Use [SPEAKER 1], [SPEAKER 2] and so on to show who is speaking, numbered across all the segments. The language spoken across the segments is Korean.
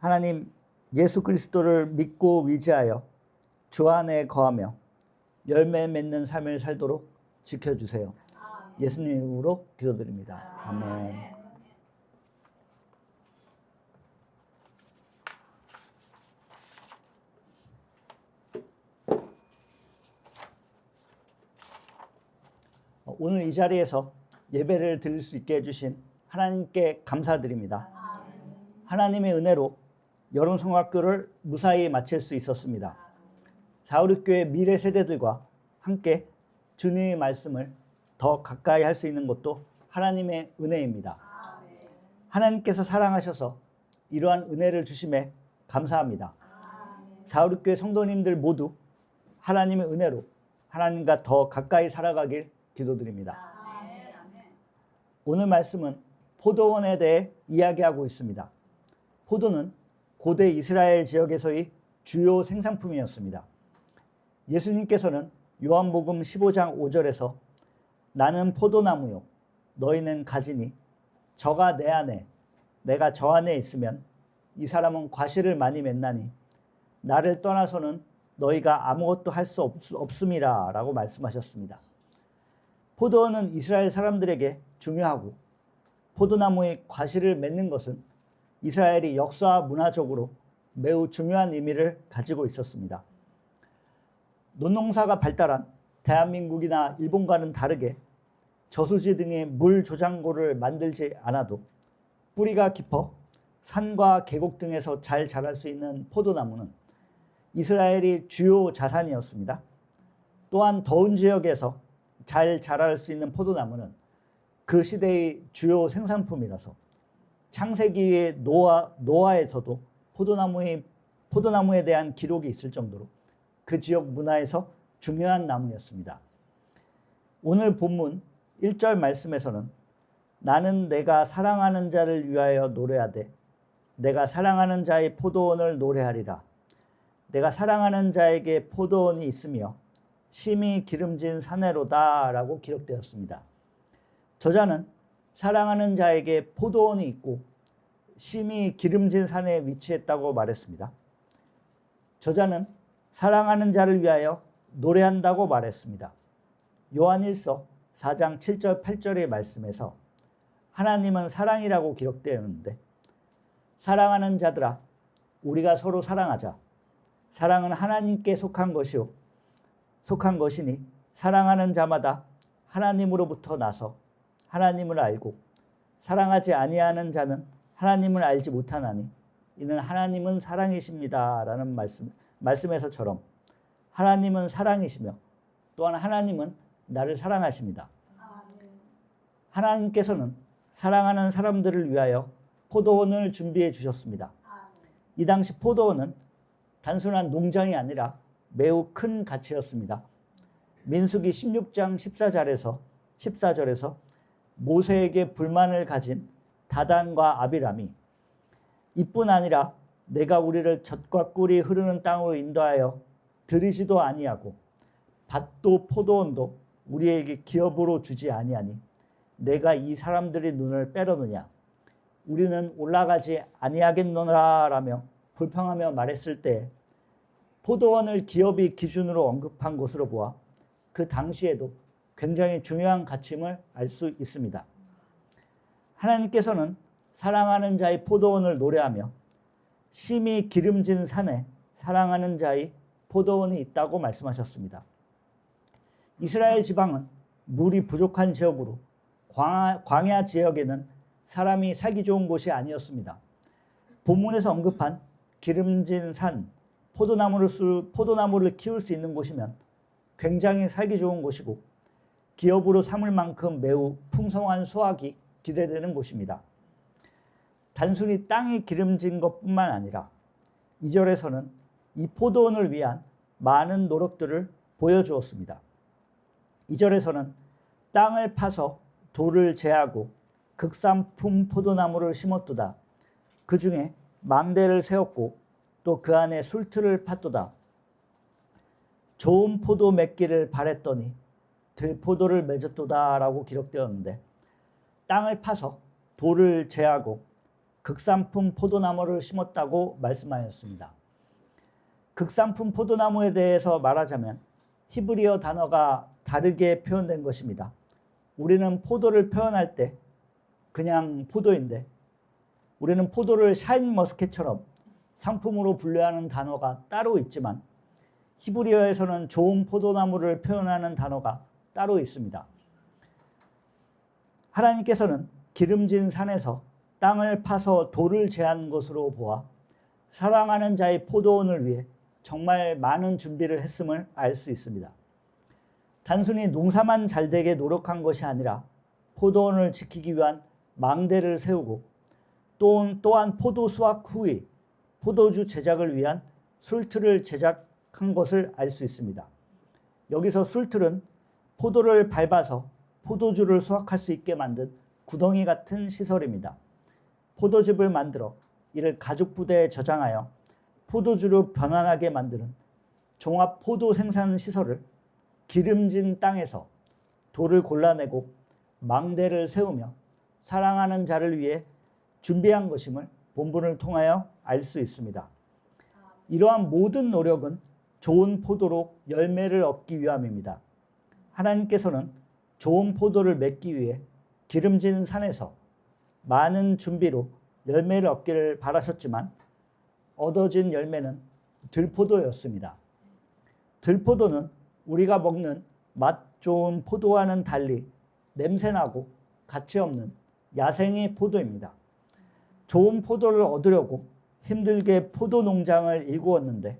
[SPEAKER 1] 하나님, 예수 그리스도를 믿고 의지하여 주 안에 거하며 열매 맺는 삶을 살도록 지켜주세요. 예수님 이름으로 기도드립니다. 아멘. 오늘 이 자리에서 예배를 드릴 수 있게 해주신 하나님께 감사드립니다. 하나님의 은혜로 여름성학교를 무사히 마칠 수 있었습니다. 사우리교회 미래 세대들과 함께 주님의 말씀을 더 가까이 할 수 있는 것도 하나님의 은혜입니다. 하나님께서 사랑하셔서 이러한 은혜를 주심에 감사합니다. 사우리교회 성도님들 모두 하나님의 은혜로 하나님과 더 가까이 살아가길 기도드립니다. 오늘 말씀은 포도원에 대해 이야기하고 있습니다. 포도는 고대 이스라엘 지역에서의 주요 생산품이었습니다. 예수님께서는 요한복음 15장 5절에서 나는 포도나무요 너희는 가지니 저가 내 안에 내가 저 안에 있으면 이 사람은 과실을 많이 맺나니 나를 떠나서는 너희가 아무것도 할 수 없음이라 라고 말씀하셨습니다. 포도원은 이스라엘 사람들에게 중요하고 포도나무의 과실을 맺는 것은 이스라엘이 역사와 문화적으로 매우 중요한 의미를 가지고 있었습니다. 논농사가 발달한 대한민국이나 일본과는 다르게 저수지 등의 물 조장고를 만들지 않아도 뿌리가 깊어 산과 계곡 등에서 잘 자랄 수 있는 포도나무는 이스라엘이 주요 자산이었습니다. 또한 더운 지역에서 잘 자랄 수 있는 포도나무는 그 시대의 주요 생산품이라서 창세기의 노아에서도 포도나무에 대한 기록이 있을 정도로 그 지역 문화에서 중요한 나무였습니다. 오늘 본문 1절 말씀에서는 나는 내가 사랑하는 자를 위하여 노래하되 내가 사랑하는 자의 포도원을 노래하리라. 내가 사랑하는 자에게 포도원이 있으며 심히 기름진 사내로다 라고 기록되었습니다. 저자는 사랑하는 자에게 포도원이 있고 심히 기름진 산에 위치했다고 말했습니다. 저자는 사랑하는 자를 위하여 노래한다고 말했습니다. 요한일서 4장 7절 8절의 말씀에서 하나님은 사랑이라고 기록되어 있는데 사랑하는 자들아 우리가 서로 사랑하자. 사랑은 하나님께 속한 것이니 사랑하는 자마다 하나님으로부터 나서 하나님을 알고 사랑하지 아니하는 자는 하나님을 알지 못하나니 이는 하나님은 사랑이십니다 라는 말씀에서처럼 하나님은 사랑이시며 또한 하나님은 나를 사랑하십니다. 하나님께서는 사랑하는 사람들을 위하여 포도원을 준비해 주셨습니다. 이 당시 포도원은 단순한 농장이 아니라 매우 큰 가치였습니다. 민수기 16장 14절에서 모세에게 불만을 가진 다단과 아비람이 이뿐 아니라 내가 우리를 젖과 꿀이 흐르는 땅으로 인도하여 들이지도 아니하고 밭도 포도원도 우리에게 기업으로 주지 아니하니 내가 이 사람들의 눈을 빼려느냐 우리는 올라가지 아니하겠노라 라며 불평하며 말했을 때 포도원을 기업의 기준으로 언급한 것으로 보아 그 당시에도 굉장히 중요한 가치임을 알 수 있습니다. 하나님께서는 사랑하는 자의 포도원을 노래하며 심히 기름진 산에 사랑하는 자의 포도원이 있다고 말씀하셨습니다. 이스라엘 지방은 물이 부족한 지역으로 광야 지역에는 사람이 살기 좋은 곳이 아니었습니다. 본문에서 언급한 기름진 산, 포도나무를 키울 수 있는 곳이면 굉장히 살기 좋은 곳이고 기업으로 삼을 만큼 매우 풍성한 수확이 기대되는 곳입니다. 단순히 땅이 기름진 것뿐만 아니라 2절에서는 이 포도원을 위한 많은 노력들을 보여주었습니다. 2절에서는 땅을 파서 돌을 제하고 극산품 포도나무를 심었도다. 그 중에 망대를 세웠고 또 그 안에 술틀을 팠도다. 좋은 포도 맺기를 바랬더니 들포도를 맺었도다 라고 기록되었는데 땅을 파서 돌을 제하고 극산품 포도나무를 심었다고 말씀하였습니다. 극산품 포도나무에 대해서 말하자면 히브리어 단어가 다르게 표현된 것입니다. 우리는 포도를 표현할 때 그냥 포도인데 우리는 포도를 샤인머스켓처럼 상품으로 분류하는 단어가 따로 있지만 히브리어에서는 좋은 포도나무를 표현하는 단어가 따로 있습니다. 하나님께서는 기름진 산에서 땅을 파서 돌을 제한 것으로 보아 사랑하는 자의 포도원을 위해 정말 많은 준비를 했음을 알 수 있습니다. 단순히 농사만 잘되게 노력한 것이 아니라 포도원을 지키기 위한 망대를 세우고 또한 포도 수확 후에 포도주 제작을 위한 술틀을 제작한 것을 알 수 있습니다. 여기서 술틀은 포도를 밟아서 포도주를 수확할 수 있게 만든 구덩이 같은 시설입니다. 포도즙을 만들어 이를 가죽부대에 저장하여 포도주로 변환하게 만드는 종합 포도 생산 시설을 기름진 땅에서 돌을 골라내고 망대를 세우며 사랑하는 자를 위해 준비한 것임을 본문을 통하여 알 수 있습니다. 이러한 모든 노력은 좋은 포도로 열매를 얻기 위함입니다. 하나님께서는 좋은 포도를 맺기 위해 기름진 산에서 많은 준비로 열매를 얻기를 바라셨지만 얻어진 열매는 들포도였습니다. 들포도는 우리가 먹는 맛 좋은 포도와는 달리 냄새나고 가치 없는 야생의 포도입니다. 좋은 포도를 얻으려고 힘들게 포도 농장을 일구었는데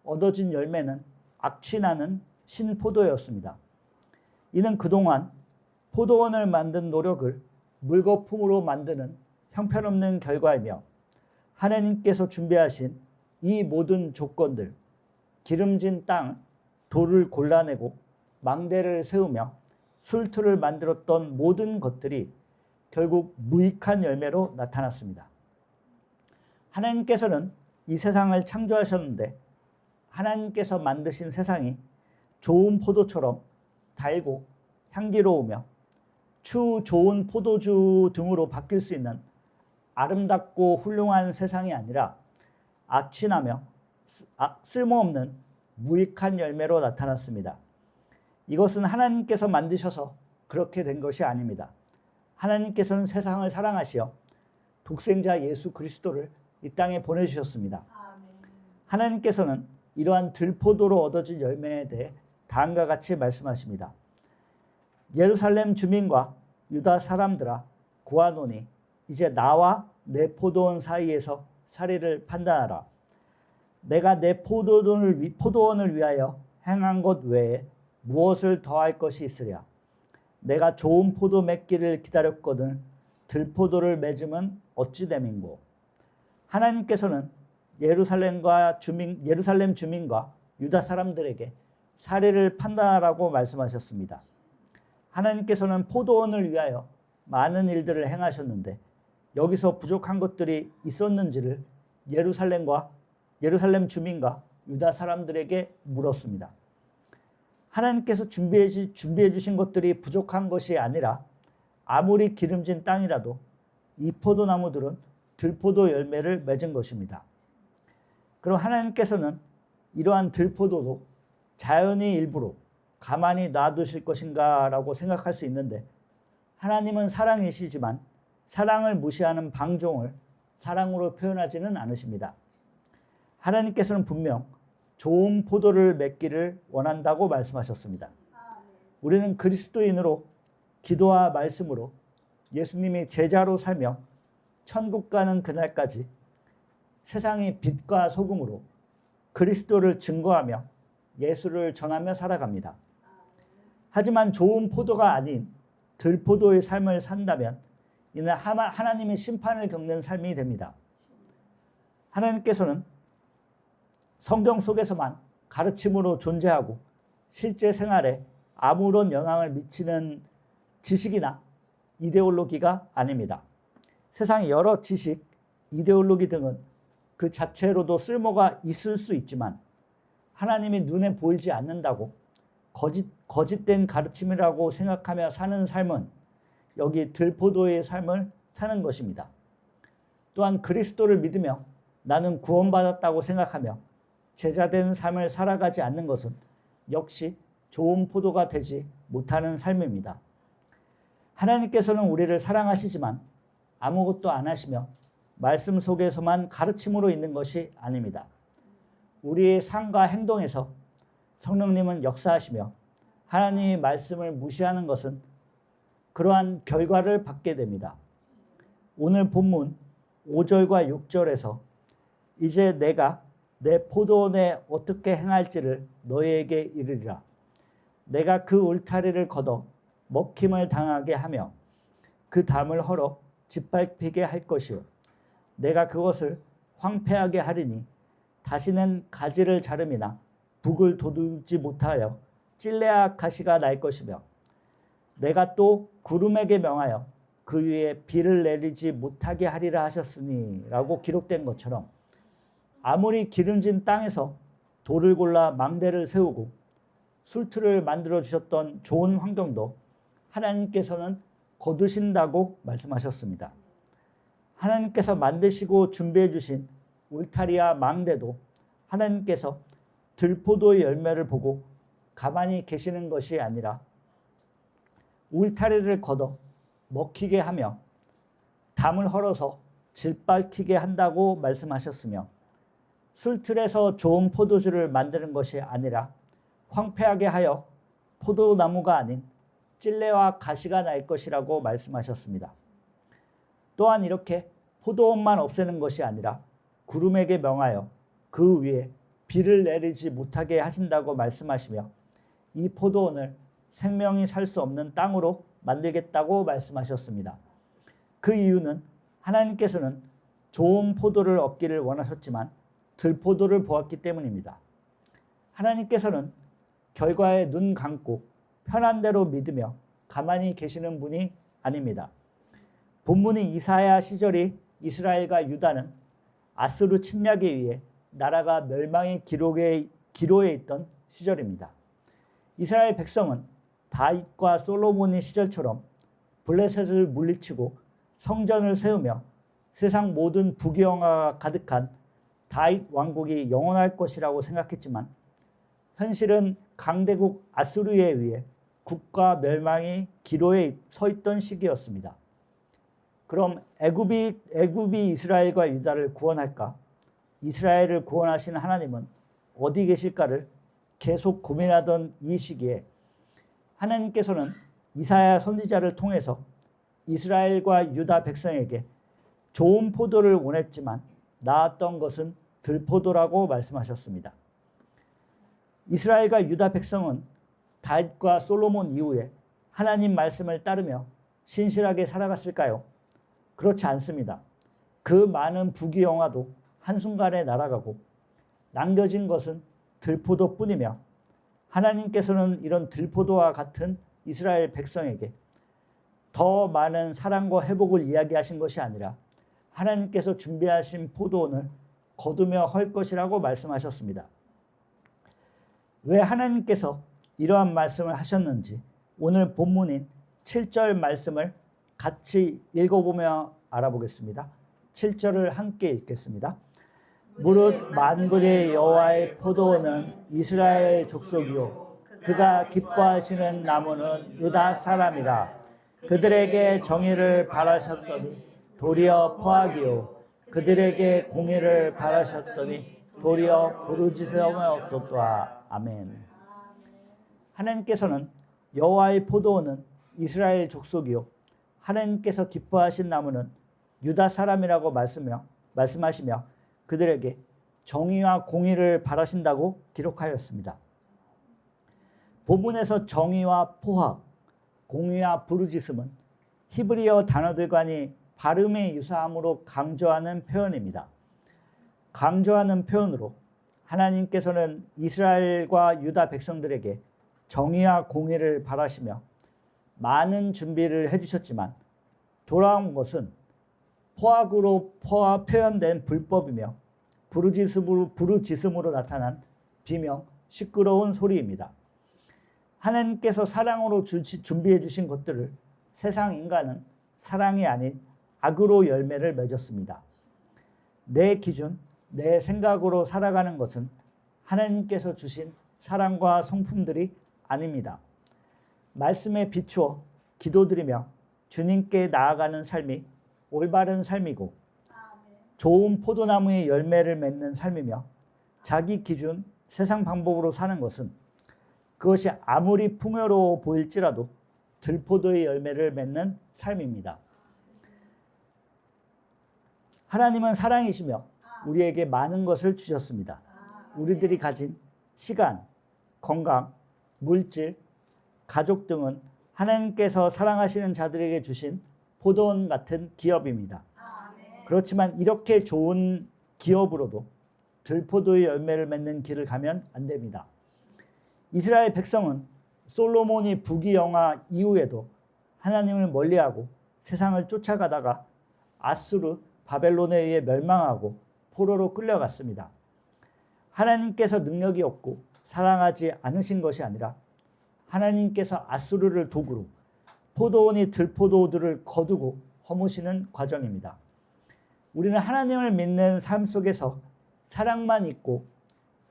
[SPEAKER 1] 얻어진 열매는 악취나는 신포도였습니다. 이는 그동안 포도원을 만든 노력을 물거품으로 만드는 형편없는 결과이며 하나님께서 준비하신 이 모든 조건들, 기름진 땅, 돌을 골라내고 망대를 세우며 술틀을 만들었던 모든 것들이 결국 무익한 열매로 나타났습니다. 하나님께서는 이 세상을 창조하셨는데 하나님께서 만드신 세상이 좋은 포도처럼 달고 향기로우며 추 좋은 포도주 등으로 바뀔 수 있는 아름답고 훌륭한 세상이 아니라 악취나며 쓸모없는 무익한 열매로 나타났습니다. 이것은 하나님께서 만드셔서 그렇게 된 것이 아닙니다. 하나님께서는 세상을 사랑하시어 독생자 예수 그리스도를 이 땅에 보내주셨습니다. 하나님께서는 이러한 들포도로 얻어진 열매에 대해 다음과 같이 말씀하십니다. 예루살렘 주민과 유다 사람들아 구하노니 이제 나와 내 포도원 사이에서 사리를 판단하라. 내가 내 포도원을 위하여 행한 것 외에 무엇을 더할 것이 있으랴. 내가 좋은 포도 맺기를 기다렸거든 들포도를 맺음은 어찌 됨인고. 하나님께서는 예루살렘 주민과 유다 사람들에게 사리를 판단하라고 말씀하셨습니다. 하나님께서는 포도원을 위하여 많은 일들을 행하셨는데 여기서 부족한 것들이 있었는지를 예루살렘 주민과 유다 사람들에게 물었습니다. 하나님께서 준비해 주신 것들이 부족한 것이 아니라 아무리 기름진 땅이라도 이 포도나무들은 들포도 열매를 맺은 것입니다. 그럼 하나님께서는 이러한 들포도도 자연의 일부로 가만히 놔두실 것인가 라고 생각할 수 있는데 하나님은 사랑이시지만 사랑을 무시하는 방종을 사랑으로 표현하지는 않으십니다. 하나님께서는 분명 좋은 포도를 맺기를 원한다고 말씀하셨습니다. 우리는 그리스도인으로 기도와 말씀으로 예수님이 제자로 살며 천국 가는 그날까지 세상의 빛과 소금으로 그리스도를 증거하며 예수를 전하며 살아갑니다. 하지만 좋은 포도가 아닌 들포도의 삶을 산다면 이는 하나님의 심판을 겪는 삶이 됩니다. 하나님께서는 성경 속에서만 가르침으로 존재하고 실제 생활에 아무런 영향을 미치는 지식이나 이데올로기가 아닙니다. 세상의 여러 지식, 이데올로기 등은 그 자체로도 쓸모가 있을 수 있지만 하나님이 눈에 보이지 않는다고 거짓된 가르침이라고 생각하며 사는 삶은 여기 들포도의 삶을 사는 것입니다. 또한 그리스도를 믿으며 나는 구원받았다고 생각하며 제자된 삶을 살아가지 않는 것은 역시 좋은 포도가 되지 못하는 삶입니다. 하나님께서는 우리를 사랑하시지만 아무것도 안 하시며 말씀 속에서만 가르침으로 있는 것이 아닙니다. 우리의 삶과 행동에서 성령님은 역사하시며 하나님의 말씀을 무시하는 것은 그러한 결과를 받게 됩니다. 오늘 본문 5절과 6절에서 이제 내가 내 포도원에 어떻게 행할지를 너희에게 이르리라. 내가 그 울타리를 걷어 먹힘을 당하게 하며 그 담을 헐어 짓밟히게 할 것이요. 내가 그것을 황폐하게 하리니 다시는 가지를 자름이나 북을 돋우지 못하여 찔레와 가시가 날 것이며 내가 또 구름에게 명하여 그 위에 비를 내리지 못하게 하리라 하셨으니 라고 기록된 것처럼 아무리 기름진 땅에서 돌을 골라 망대를 세우고 술틀을 만들어 주셨던 좋은 환경도 하나님께서는 거두신다고 말씀하셨습니다. 하나님께서 만드시고 준비해 주신 울타리와 망대도 하나님께서 들포도의 열매를 보고 가만히 계시는 것이 아니라 울타리를 걷어 먹히게 하며 담을 헐어서 짓밟히게 한다고 말씀하셨으며 술틀에서 좋은 포도주를 만드는 것이 아니라 황폐하게 하여 포도나무가 아닌 찔레와 가시가 날 것이라고 말씀하셨습니다. 또한 이렇게 포도원만 없애는 것이 아니라 구름에게 명하여 그 위에 비를 내리지 못하게 하신다고 말씀하시며 이 포도원을 생명이 살 수 없는 땅으로 만들겠다고 말씀하셨습니다. 그 이유는 하나님께서는 좋은 포도를 얻기를 원하셨지만 들포도를 보았기 때문입니다. 하나님께서는 결과에 눈 감고 편한 대로 믿으며 가만히 계시는 분이 아닙니다. 본문이 이사야 시절이 이스라엘과 유다는 아수르 침략에 의해 나라가 멸망의 기로에 있던 시절입니다. 이스라엘 백성은 다윗과 솔로몬의 시절처럼 블레셋을 물리치고 성전을 세우며 세상 모든 부귀영화가 가득한 다윗 왕국이 영원할 것이라고 생각했지만 현실은 강대국 아수르에 의해 국가 멸망이 기로에 서 있던 시기였습니다. 그럼 애굽이 이스라엘과 유다를 구원할까? 이스라엘을 구원하신 하나님은 어디 계실까를 계속 고민하던 이 시기에 하나님께서는 이사야 선지자를 통해서 이스라엘과 유다 백성에게 좋은 포도를 원했지만 나았던 것은 들포도라고 말씀하셨습니다. 이스라엘과 유다 백성은 다윗과 솔로몬 이후에 하나님 말씀을 따르며 신실하게 살아갔을까요? 그렇지 않습니다. 그 많은 부귀영화도 한순간에 날아가고 남겨진 것은 들포도뿐이며 하나님께서는 이런 들포도와 같은 이스라엘 백성에게 더 많은 사랑과 회복을 이야기하신 것이 아니라 하나님께서 준비하신 포도원을 거두며 헐 것이라고 말씀하셨습니다. 왜 하나님께서 이러한 말씀을 하셨는지 오늘 본문인 7절 말씀을 같이 읽어보며 알아보겠습니다. 7절을 함께 읽겠습니다. 무릇 만군의 여호와의 포도원은 이스라엘 족속이요 그가 기뻐하시는 나무는 유다 사람이라. 그들에게 정의를 바라셨더니 도리어 포악이요 그들에게 공의를 바라셨더니 도리어 부르짖음이었도다. 아멘. 하나님께서는 여호와의 포도원은 이스라엘 족속이요 하나님께서 기뻐하신 나무는 유다 사람이라고 말씀하시며 그들에게 정의와 공의를 바라신다고 기록하였습니다. 본문에서 정의와 포악, 공의와 부르짖음은 히브리어 단어들과는 발음의 유사함으로 강조하는 표현입니다. 강조하는 표현으로 하나님께서는 이스라엘과 유다 백성들에게 정의와 공의를 바라시며 많은 준비를 해주셨지만 돌아온 것은 포악으로 표현된 불법이며 부르짖음으로 나타난 비명, 시끄러운 소리입니다. 하나님께서 사랑으로 준비해 주신 것들을 세상 인간은 사랑이 아닌 악으로 열매를 맺었습니다. 내 기준, 내 생각으로 살아가는 것은 하나님께서 주신 사랑과 성품들이 아닙니다. 말씀에 비추어 기도드리며 주님께 나아가는 삶이 올바른 삶이고 좋은 포도나무의 열매를 맺는 삶이며 자기 기준, 세상 방법으로 사는 것은 그것이 아무리 풍요로워 보일지라도 들포도의 열매를 맺는 삶입니다. 하나님은 사랑이시며 우리에게 많은 것을 주셨습니다. 우리들이 가진 시간, 건강, 물질, 가족 등은 하나님께서 사랑하시는 자들에게 주신 포도원 같은 기업입니다. 그렇지만 이렇게 좋은 기업으로도 들포도의 열매를 맺는 길을 가면 안 됩니다. 이스라엘 백성은 솔로몬이 부귀영화 이후에도 하나님을 멀리하고 세상을 쫓아가다가 아수르, 바벨론에 의해 멸망하고 포로로 끌려갔습니다. 하나님께서 능력이 없고 사랑하지 않으신 것이 아니라 하나님께서 아수르를 도구로 포도원이 들포도들을 거두고 허무시는 과정입니다. 우리는 하나님을 믿는 삶 속에서 사랑만 있고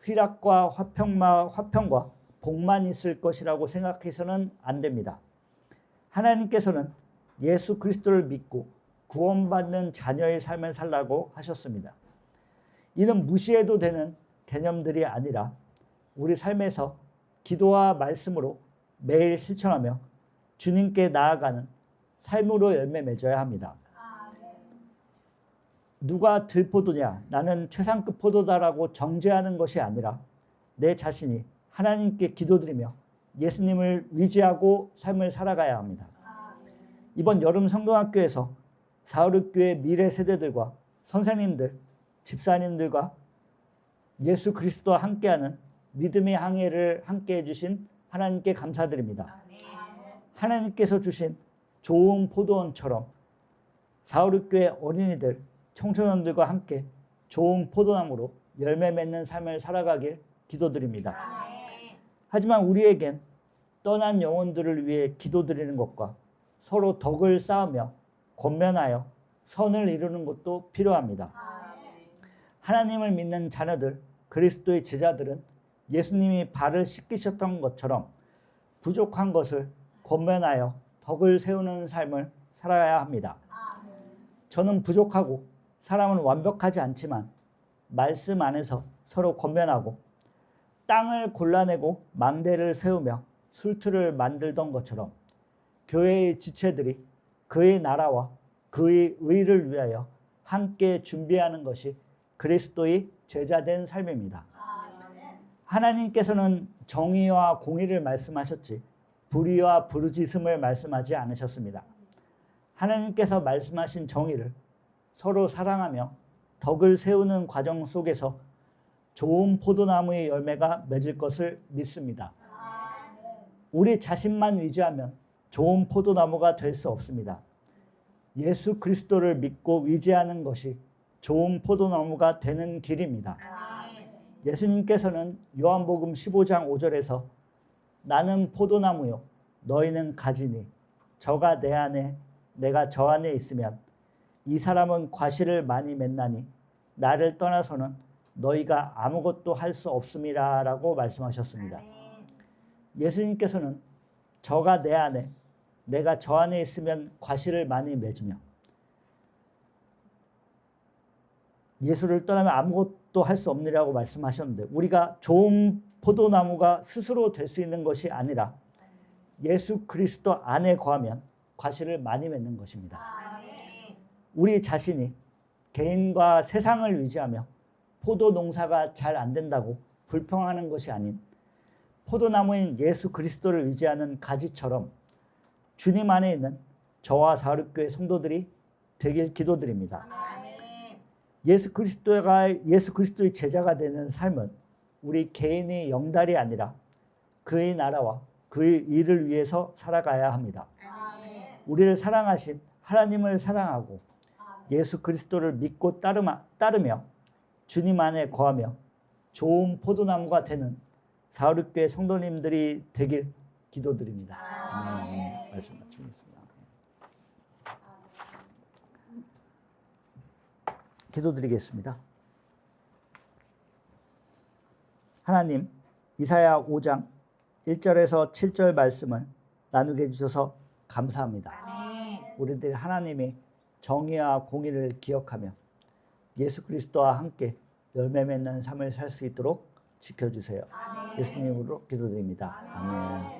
[SPEAKER 1] 희락과 화평과 복만 있을 것이라고 생각해서는 안 됩니다. 하나님께서는 예수 그리스도를 믿고 구원받는 자녀의 삶을 살라고 하셨습니다. 이는 무시해도 되는 개념들이 아니라 우리 삶에서 기도와 말씀으로 매일 실천하며 주님께 나아가는 삶으로 열매 맺어야 합니다. 누가 들포도냐, 나는 최상급 포도다라고 정죄하는 것이 아니라 내 자신이 하나님께 기도드리며 예수님을 의지하고 삶을 살아가야 합니다. 이번 여름 성경학교에서 사우르교회 미래 세대들과 선생님들, 집사님들과 예수 그리스도와 함께하는 믿음의 항해를 함께 해주신 하나님께 감사드립니다. 하나님께서 주신 좋은 포도원처럼 사우르교회 어린이들, 청소년들과 함께 좋은 포도나무로 열매 맺는 삶을 살아가길 기도드립니다. 하지만 우리에겐 떠난 영혼들을 위해 기도드리는 것과 서로 덕을 쌓으며 권면하여 선을 이루는 것도 필요합니다. 하나님을 믿는 자녀들, 그리스도의 제자들은 예수님이 발을 씻기셨던 것처럼 부족한 것을 권면하여 덕을 세우는 삶을 살아야 합니다. 저는 부족하고 사람은 완벽하지 않지만 말씀 안에서 서로 권면하고 땅을 골라내고 망대를 세우며 술틀을 만들던 것처럼 교회의 지체들이 그의 나라와 그의 의를 위하여 함께 준비하는 것이 그리스도의 제자된 삶입니다. 하나님께서는 정의와 공의를 말씀하셨지 불의와 부르짖음을 말씀하지 않으셨습니다. 하나님께서 말씀하신 정의를 서로 사랑하며 덕을 세우는 과정 속에서 좋은 포도나무의 열매가 맺을 것을 믿습니다. 우리 자신만 의지하면 좋은 포도나무가 될 수 없습니다. 예수 그리스도를 믿고 의지하는 것이 좋은 포도나무가 되는 길입니다. 예수님께서는 요한복음 15장 5절에서 나는 포도나무요 너희는 가지니 저가 내 안에 내가 저 안에 있으면 이 사람은 과실을 많이 맺나니 나를 떠나서는 너희가 아무것도 할 수 없음이라 라고 말씀하셨습니다. 예수님께서는 저가 내 안에 내가 저 안에 있으면 과실을 많이 맺으며 예수를 떠나면 아무것도 할 수 없느라고 말씀하셨는데 우리가 좋은 포도나무가 스스로 될 수 있는 것이 아니라 예수 그리스도 안에 거하면 과실을 많이 맺는 것입니다. 우리 자신이 개인과 세상을 의지하며 포도 농사가 잘 안 된다고 불평하는 것이 아닌 포도나무인 예수 그리스도를 의지하는 가지처럼 주님 안에 있는 저와 사르교회 성도들이 되길 기도드립니다. 예수 그리스도의 제자가 되는 삶은 우리 개인의 영달이 아니라 그의 나라와 그의 일을 위해서 살아가야 합니다. 우리를 사랑하신 하나님을 사랑하고 예수 그리스도를 믿고 따르며 주님 안에 거하며 좋은 포도나무가 되는 사우르교회 성도님들이 되길 기도드립니다. 아멘. 말씀 마치겠습니다. 기도드리겠습니다. 하나님, 이사야 5장 1절에서 7절 말씀을 나누게 해주셔서 감사합니다.
[SPEAKER 2] 아멘.
[SPEAKER 1] 우리들이 하나님의 정의와 공의를 기억하며 예수 그리스도와 함께 열매 맺는 삶을 살 수 있도록 지켜주세요.
[SPEAKER 2] 아멘.
[SPEAKER 1] 예수님으로 기도드립니다. 아멘.